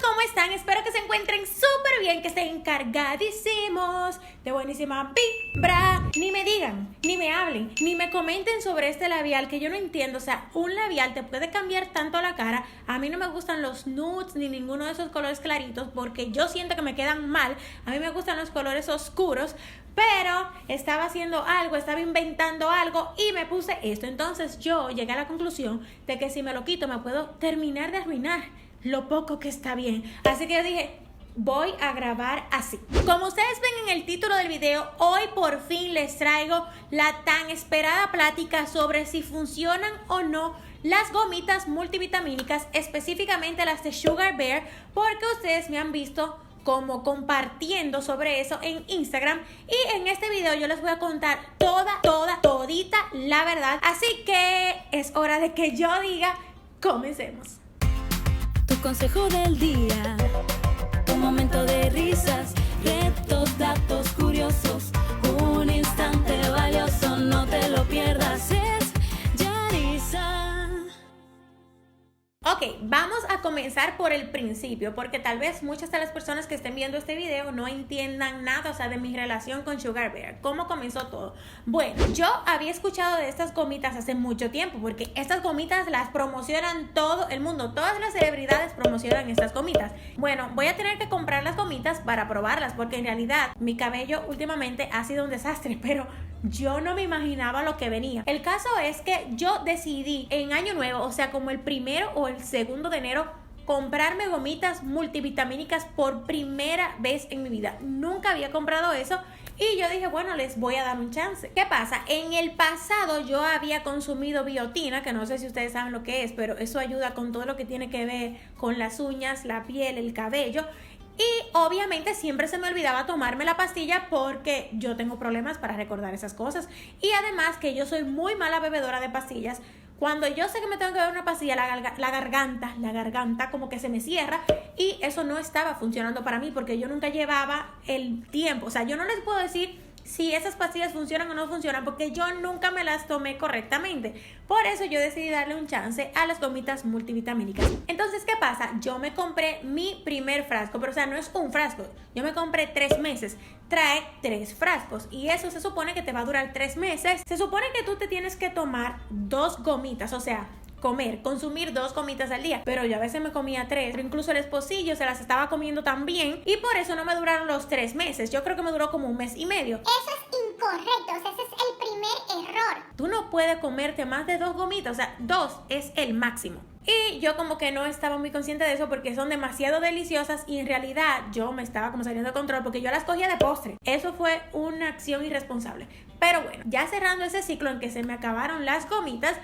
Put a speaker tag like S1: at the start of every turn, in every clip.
S1: ¿cómo están? Espero que se encuentren súper bien, que estén cargadísimos de buenísima vibra. Ni me digan, ni me hablen, ni me comenten sobre este labial que yo no entiendo. O sea, un labial te puede cambiar tanto la cara. A mí no me gustan los nudes ni ninguno de esos colores claritos porque yo siento que me quedan mal. A mí me gustan los colores oscuros. Pero estaba haciendo algo, estaba inventando algo y me puse esto. Entonces yo llegué a la conclusión de que si me lo quito me puedo terminar de arruinar lo poco que está bien. Así que yo dije, voy a grabar así. Como ustedes ven en el título del video, hoy por fin les traigo la tan esperada plática sobre si funcionan o no las gomitas multivitamínicas, específicamente las de Sugar Bear, porque ustedes me han visto como compartiendo sobre eso en Instagram, y en este video yo les voy a contar todita la verdad. Así que es hora de que yo diga, comencemos.
S2: Tu consejo del día, un momento de risas, retos, datos curiosos, un instante valioso, no te lo pierdas, es Yarisa.
S1: Ok, vamos a comenzar por el principio, porque tal vez muchas de las personas que estén viendo este video no entiendan nada, o sea, de mi relación con Sugar Bear. ¿Cómo comenzó todo? Bueno, yo había escuchado de estas gomitas hace mucho tiempo, porque estas gomitas las promocionan todo el mundo. Todas las celebridades promocionan estas gomitas. Bueno, voy a tener que comprar las gomitas para probarlas, porque en realidad mi cabello últimamente ha sido un desastre, pero yo no me imaginaba lo que venía. El caso es que yo decidí en Año Nuevo, o sea, como el 1 o el 2 de enero, comprarme gomitas multivitamínicas por primera vez en mi vida. Nunca había comprado eso y yo dije, bueno, les voy a dar un chance. ¿Qué pasa? En el pasado yo había consumido biotina, que no sé si ustedes saben lo que es, pero eso ayuda con todo lo que tiene que ver con las uñas, la piel, el cabello. Y obviamente siempre se me olvidaba tomarme la pastilla porque yo tengo problemas para recordar esas cosas. Y además que yo soy muy mala bebedora de pastillas. Cuando yo sé que me tengo que beber una pastilla, la garganta como que se me cierra. Y eso no estaba funcionando para mí porque yo nunca llevaba el tiempo. O sea, yo no les puedo decir si esas pastillas funcionan o no funcionan porque yo nunca me las tomé correctamente. Por eso yo decidí darle un chance a las gomitas multivitamínicas. Entonces, ¿qué pasa? Yo me compré mi primer frasco, pero o sea, no es un frasco. Yo me compré 3 meses. Trae 3 frascos y eso se supone que te va a durar 3 meses. Se supone que tú te tienes que tomar 2 gomitas, o sea, consumir 2 gomitas al día, pero yo a veces me comía 3, pero incluso el esposillo se las estaba comiendo también y por eso no me duraron los 3 meses. Yo creo que me duró como 1 mes y medio.
S3: Eso es incorrecto, o sea, ese es el primer error.
S1: Tú no puedes comerte más de 2 gomitas, o sea, 2 es el máximo. Y yo como que no estaba muy consciente de eso porque son demasiado deliciosas y en realidad yo me estaba como saliendo de control porque yo las cogía de postre. Eso fue una acción irresponsable. Pero bueno, ya cerrando ese ciclo en que se me acabaron las gomitas,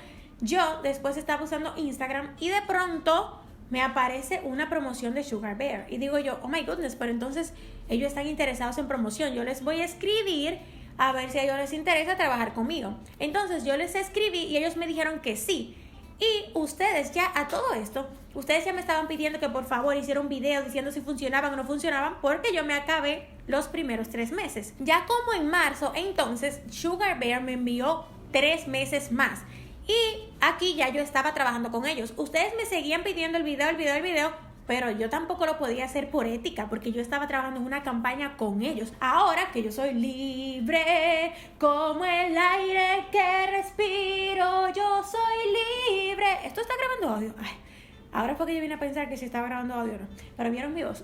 S1: yo después estaba usando Instagram y de pronto me aparece una promoción de Sugar Bear. Y digo yo, oh my goodness, pero entonces ellos están interesados en promoción. Yo les voy a escribir a ver si a ellos les interesa trabajar conmigo. Entonces yo les escribí y ellos me dijeron que sí. Y ustedes ya a todo esto, ustedes ya me estaban pidiendo que por favor hiciera un video diciendo si funcionaban o no funcionaban porque yo me acabé los primeros 3 meses. Ya como en marzo, entonces Sugar Bear me envió 3 meses más. Y aquí ya yo estaba trabajando con ellos. Ustedes me seguían pidiendo el video, pero yo tampoco lo podía hacer por ética porque yo estaba trabajando en una campaña con ellos. Ahora que yo soy libre como el aire que respiro, yo soy libre. ¿Esto está grabando audio? Ay, ahora fue que yo vine a pensar que si estaba grabando audio o no. Pero vieron mi voz.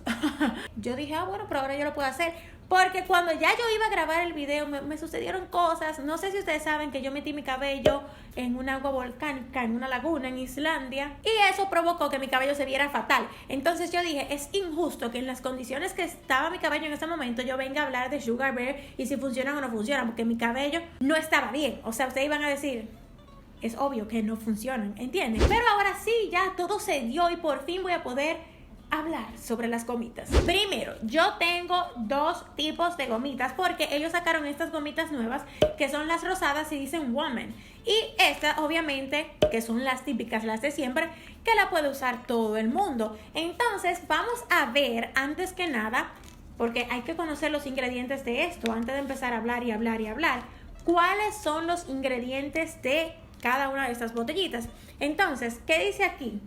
S1: Yo dije, bueno, pero ahora yo lo puedo hacer. Porque cuando ya yo iba a grabar el video me sucedieron cosas. No sé si ustedes saben que yo metí mi cabello en un agua volcánica, en una laguna en Islandia. Y eso provocó que mi cabello se viera fatal. Entonces yo dije, es injusto que en las condiciones que estaba mi cabello en ese momento yo venga a hablar de Sugar Bear y si funcionan o no funcionan. Porque mi cabello no estaba bien. O sea, ustedes iban a decir, es obvio que no funcionan, ¿entienden? Pero ahora sí, ya todo se dio y por fin voy a poder hablar sobre las gomitas. Primero, yo tengo 2 tipos de gomitas porque ellos sacaron estas gomitas nuevas que son las rosadas y dicen Woman. Y estas obviamente que son las típicas, las de siempre, que la puede usar todo el mundo. Entonces vamos a ver antes que nada, porque hay que conocer los ingredientes de esto antes de empezar a hablar y hablar y hablar. ¿Cuáles son los ingredientes de cada una de estas botellitas. Entonces, ¿qué dice aquí?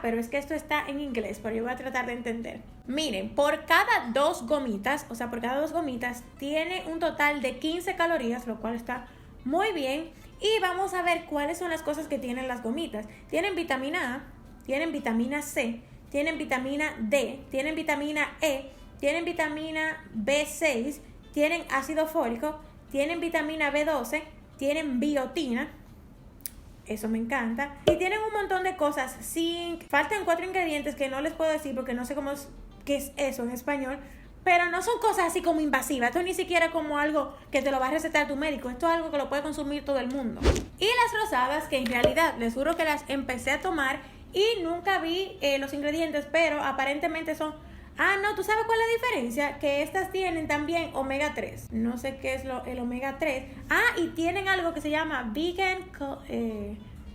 S1: Pero es que esto está en inglés, pero yo voy a tratar de entender. Miren, por cada 2 gomitas, o sea, por cada 2 gomitas, tiene un total de 15 calorías, lo cual está muy bien. Y vamos a ver cuáles son las cosas que tienen las gomitas. Tienen vitamina A, tienen vitamina C, tienen vitamina D, tienen vitamina E, tienen vitamina B6, tienen ácido fólico, tienen vitamina B12, tienen biotina. Eso me encanta. Y tienen un montón de cosas. Faltan 4 ingredientes que no les puedo decir porque no sé qué es eso en español. Pero no son cosas así como invasivas. Esto ni siquiera como algo que te lo va a recetar tu médico. Esto es algo que lo puede consumir todo el mundo. Y las rosadas, que en realidad les juro que las empecé a tomar y nunca vi los ingredientes, pero aparentemente son... no, ¿tú sabes cuál es la diferencia? Que estas tienen también omega 3. No sé qué es el omega 3. Y tienen algo que se llama vegan...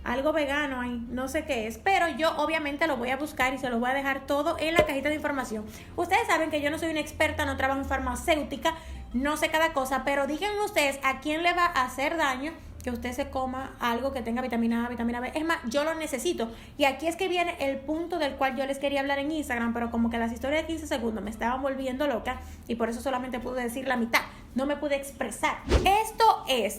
S1: algo vegano ahí, no sé qué es, pero yo obviamente lo voy a buscar y se lo voy a dejar todo en la cajita de información. Ustedes saben que yo no soy una experta, no trabajo en farmacéutica, no sé cada cosa, pero díganme ustedes a quién le va a hacer daño que usted se coma algo que tenga vitamina A, vitamina B. Es más, yo lo necesito. Y aquí es que viene el punto del cual yo les quería hablar en Instagram, pero como que las historias de 15 segundos me estaban volviendo loca y por eso solamente pude decir la mitad. No me pude expresar.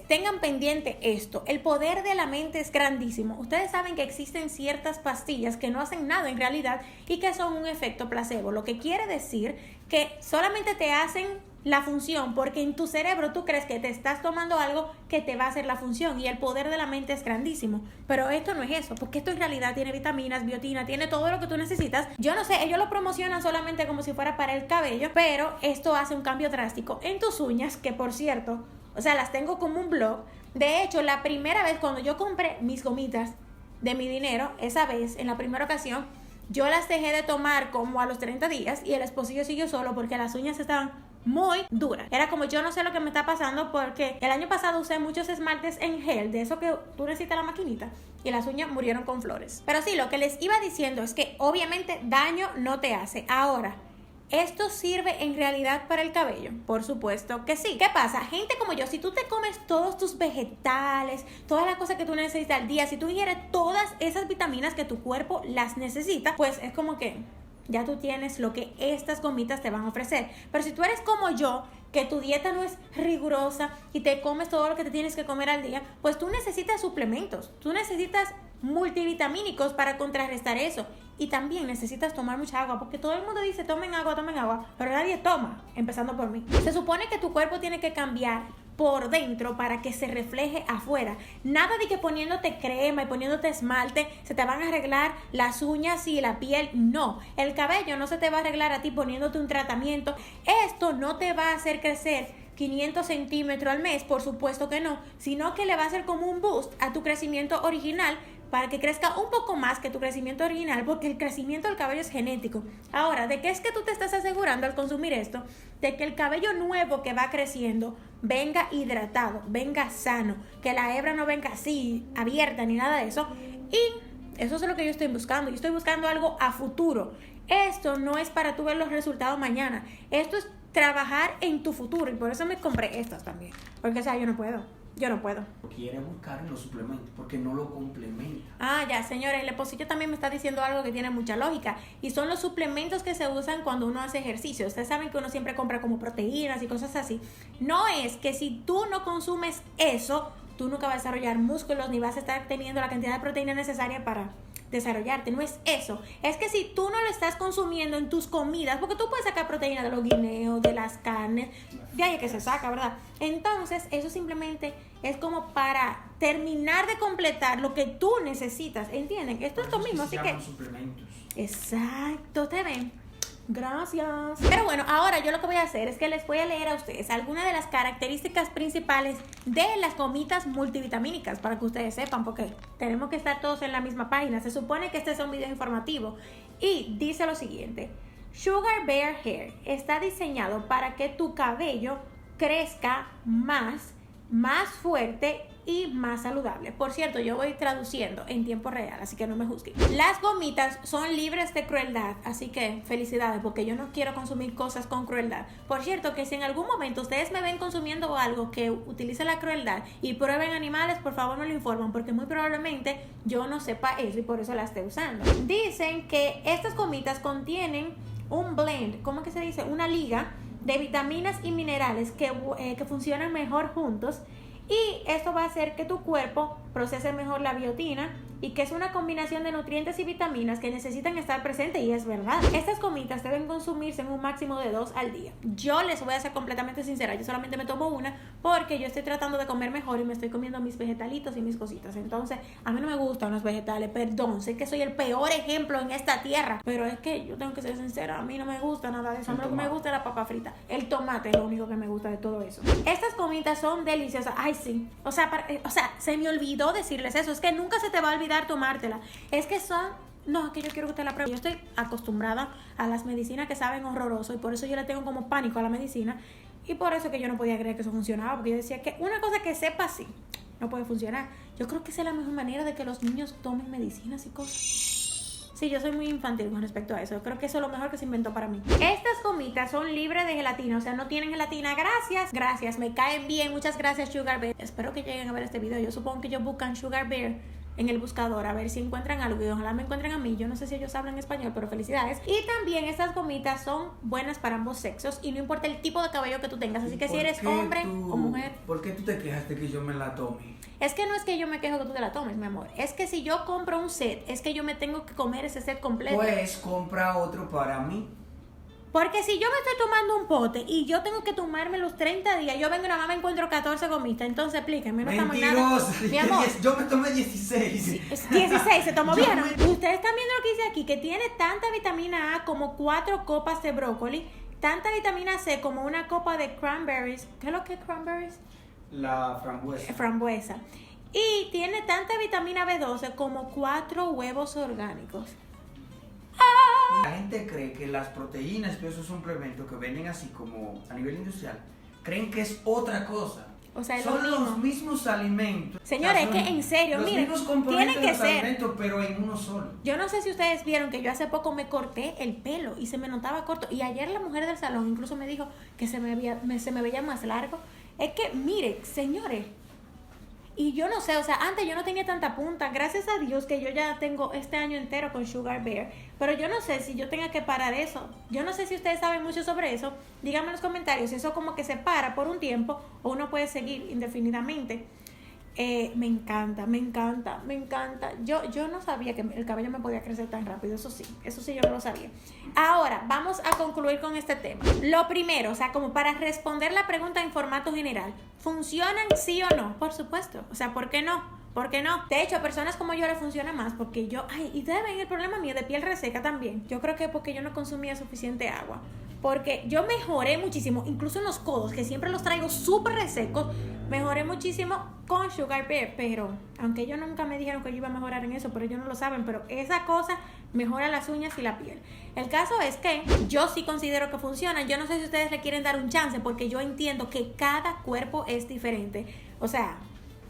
S1: Tengan pendiente esto. El poder de la mente es grandísimo. Ustedes saben que existen ciertas pastillas que no hacen nada en realidad y que son un efecto placebo. Lo que quiere decir que solamente te hacen la función porque en tu cerebro tú crees que te estás tomando algo que te va a hacer la función, y el poder de la mente es grandísimo. Pero esto no es eso, porque esto en realidad tiene vitaminas, biotina, tiene todo lo que tú necesitas. Yo no sé, ellos lo promocionan solamente como si fuera para el cabello, pero esto hace un cambio drástico en tus uñas, que por cierto, o sea, las tengo como un blog. De hecho, la primera vez cuando yo compré mis gomitas de mi dinero, esa vez, en la primera ocasión, yo las dejé de tomar como a los 30 días y el esposillo siguió solo porque las uñas estaban muy duras. Era como, yo no sé lo que me está pasando, porque el año pasado usé muchos esmaltes en gel, de eso que tú necesitas la maquinita, y las uñas murieron con flores. Pero sí, lo que les iba diciendo es que obviamente daño no te hace. Ahora, ¿esto sirve en realidad para el cabello? Por supuesto que sí. ¿Qué pasa? Gente como yo, si tú te comes todos tus vegetales, todas las cosas que tú necesitas al día, si tú ingieres todas esas vitaminas que tu cuerpo las necesita, pues es como que ya tú tienes lo que estas gomitas te van a ofrecer. Pero si tú eres como yo, que tu dieta no es rigurosa y te comes todo lo que te tienes que comer al día, pues tú necesitas suplementos, tú necesitas multivitamínicos para contrarrestar eso. Y también necesitas tomar mucha agua, porque todo el mundo dice tomen agua, pero nadie toma, empezando por mí. Se supone que tu cuerpo tiene que cambiar por dentro para que se refleje afuera. Nada de que poniéndote crema y poniéndote esmalte se te van a arreglar las uñas y la piel. No, el cabello no se te va a arreglar a ti poniéndote un tratamiento. Esto no te va a hacer crecer 500 centímetros al mes, por supuesto que no, sino que le va a hacer como un boost a tu crecimiento original, para que crezca un poco más que tu crecimiento original, porque el crecimiento del cabello es genético. Ahora, ¿de qué es que tú te estás asegurando al consumir esto? De que el cabello nuevo que va creciendo venga hidratado, venga sano, que la hebra no venga así, abierta, ni nada de eso. Y eso es lo que yo estoy buscando. Yo estoy buscando algo a futuro. Esto no es para tú ver los resultados mañana. Esto es trabajar en tu futuro. Y por eso me compré estas también. Porque, o sea, yo no puedo.
S4: Quiere buscar en los suplementos porque no lo complementa.
S1: Ya, señores, el esposillo también me está diciendo algo que tiene mucha lógica, y son los suplementos que se usan cuando uno hace ejercicio. Ustedes saben que uno siempre compra como proteínas y cosas así. No es que si tú no consumes eso, tú nunca vas a desarrollar músculos ni vas a estar teniendo la cantidad de proteína necesaria para desarrollarte. No es eso. Es que si tú no lo estás consumiendo en tus comidas, porque tú puedes sacar proteína de los guineos, de las carnes, de ahí que se saca, ¿verdad? Entonces, eso simplemente es como para terminar de completar lo que tú necesitas. ¿Entienden? Esto es lo mismo, así que...
S4: suplementos.
S1: Exacto, ¿te ven? Gracias. Pero bueno, ahora yo lo que voy a hacer es que les voy a leer a ustedes algunas de las características principales de las gomitas multivitamínicas, para que ustedes sepan, porque tenemos que estar todos en la misma página. Se supone que este es un video informativo y dice lo siguiente: Sugar Bear Hair está diseñado para que tu cabello crezca más fuerte y más saludable. Por cierto, yo voy traduciendo en tiempo real, así que no me juzguen. Las gomitas son libres de crueldad, así que felicidades, porque yo no quiero consumir cosas con crueldad. Por cierto, que si en algún momento ustedes me ven consumiendo algo que utilice la crueldad y prueben animales, por favor me lo informan, porque muy probablemente yo no sepa eso y por eso la esté usando. Dicen que estas gomitas contienen un blend, ¿cómo que se dice? Una liga de vitaminas y minerales que funcionan mejor juntos, y esto va a hacer que tu cuerpo procese mejor la biotina, y que es una combinación de nutrientes y vitaminas que necesitan estar presentes, y es verdad. Estas gomitas deben consumirse en un máximo de 2 al día. Yo les voy a ser completamente sincera, yo solamente me tomo una porque yo estoy tratando de comer mejor y me estoy comiendo mis vegetalitos y mis cositas. Entonces, a mí no me gustan los vegetales, perdón, sé que soy el peor ejemplo en esta tierra, pero es que yo tengo que ser sincera, a mí no me gusta nada de eso. A mí lo que me gusta es la papa frita. El tomate es lo único que me gusta de todo eso. Estas gomitas son deliciosas. Ay, sí. O sea, se me olvidó decirles eso. Es que nunca se te va a olvidar tomártela. Es que son... No, es que yo quiero que usted la pruebe. Yo estoy acostumbrada a las medicinas que saben horroroso, y por eso yo le tengo como pánico a la medicina, y por eso que yo no podía creer que eso funcionaba, porque yo decía que una cosa que sepa así no puede funcionar. Yo creo que esa es la mejor manera de que los niños tomen medicinas y cosas. Sí, yo soy muy infantil con respecto a eso. Yo creo que eso es lo mejor que se inventó para mí. Estas gomitas son libres de gelatina, o sea, no tienen gelatina. Gracias, me caen bien. Muchas gracias, Sugar Bear. Espero que lleguen a ver este video. Yo supongo que ellos buscan Sugar Bear en el buscador a ver si encuentran algo, y ojalá me encuentren a mí. Yo no sé si ellos hablan español, pero felicidades. Y también estas gomitas son buenas para ambos sexos, y no importa el tipo de cabello que tú tengas, así que si eres hombre o mujer.
S4: ¿Por qué tú te quejas de que yo me la tome?
S1: Es que no es que yo me quejo que tú te la tomes, mi amor, es que si yo compro un set, es que yo me tengo que comer ese set completo.
S4: Pues compra otro para mí.
S1: Porque si yo me estoy tomando un pote y yo tengo que tomarme los 30 días, yo vengo y nada más me encuentro 14 gomitas, entonces explíquenme, no estamos en nada.
S4: Mentirosa,
S1: Mi amor,
S4: yo me tomé 16.
S1: 16, ¿se tomó bien? Ustedes están viendo lo que dice aquí, que tiene tanta vitamina A como 4 copas de brócoli, tanta vitamina C como una copa de cranberries. ¿Qué es lo que es cranberries?
S4: La frambuesa.
S1: Frambuesa. Y tiene tanta vitamina B12 como 4 huevos orgánicos.
S4: La gente cree que las proteínas, que esos suplementos que venden así como a nivel industrial, creen que es otra cosa.
S1: O sea, es
S4: son
S1: lo mismo.
S4: los mismos alimentos.
S1: Señores,
S4: O sea,
S1: es que en serio,
S4: los
S1: miren,
S4: mismos componentes
S1: tienen que
S4: de los
S1: ser.
S4: alimentos, pero en uno solo.
S1: Yo no sé si ustedes vieron que yo hace poco me corté el pelo y se me notaba corto. Y ayer la mujer del salón incluso me dijo que se me veía más largo. Es que, mire, señores, y yo no sé, o sea, antes yo no tenía tanta punta. Gracias a Dios que yo ya tengo este año entero con Sugar Bear. Pero yo no sé si yo tenga que parar eso. Yo no sé si ustedes saben mucho sobre eso. Díganme en los comentarios si eso como que se para por un tiempo o uno puede seguir indefinidamente. Me encanta. Yo no sabía que el cabello me podía crecer tan rápido, eso sí yo no lo sabía. Ahora, vamos a concluir con este tema. Lo primero, o sea, como para responder la pregunta en formato general, ¿funcionan sí o no? Por supuesto, o sea, ¿por qué no? ¿Por qué no? De hecho, a personas como yo le funciona más porque yo, y ustedes ven el problema mío de piel reseca también. Yo creo que porque yo no consumía suficiente agua. Porque yo mejoré muchísimo, incluso en los codos, que siempre los traigo súper resecos, mejoré muchísimo con Sugar Bear. Pero, aunque ellos nunca me dijeron que yo iba a mejorar en eso, pero ellos no lo saben, pero esa cosa mejora las uñas y la piel. El caso es que yo sí considero que funcionan. Yo no sé si ustedes le quieren dar un chance, porque yo entiendo que cada cuerpo es diferente. O sea,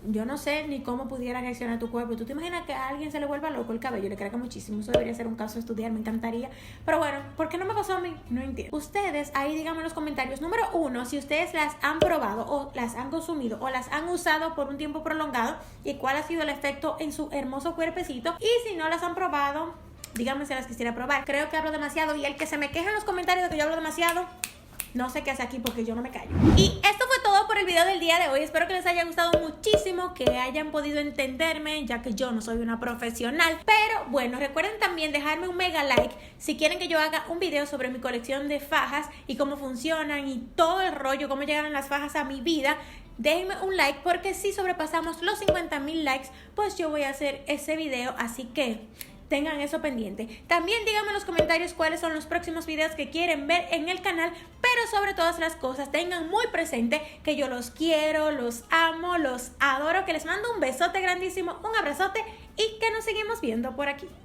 S1: yo no sé ni cómo pudiera reaccionar tu cuerpo. ¿Tú te imaginas que a alguien se le vuelva loco el cabello? Le creo que muchísimo. Eso debería ser un caso de estudiar, me encantaría. Pero bueno, ¿por qué no me pasó a mí? No entiendo. Ustedes ahí díganme en los comentarios, número 1, si ustedes las han probado o las han consumido o las han usado por un tiempo prolongado y cuál ha sido el efecto en su hermoso cuerpecito. Y si no las han probado, díganme si las quisiera probar. Creo que hablo demasiado, y el que se me queja en los comentarios de que yo hablo demasiado, no sé qué hace aquí porque yo no me callo. Y esto fue todo por el video del día de hoy. Espero que les haya gustado muchísimo, que hayan podido entenderme, ya que yo no soy una profesional. Pero bueno, recuerden también dejarme un mega like si quieren que yo haga un video sobre mi colección de fajas y cómo funcionan y todo el rollo, cómo llegaron las fajas a mi vida. Déjenme un like, porque si sobrepasamos los 50,000 likes, pues yo voy a hacer ese video, así que tengan eso pendiente. También díganme en los comentarios cuáles son los próximos videos que quieren ver en el canal, pero sobre todas las cosas tengan muy presente que yo los quiero, los amo, los adoro, que les mando un besote grandísimo, un abrazote, y que nos seguimos viendo por aquí.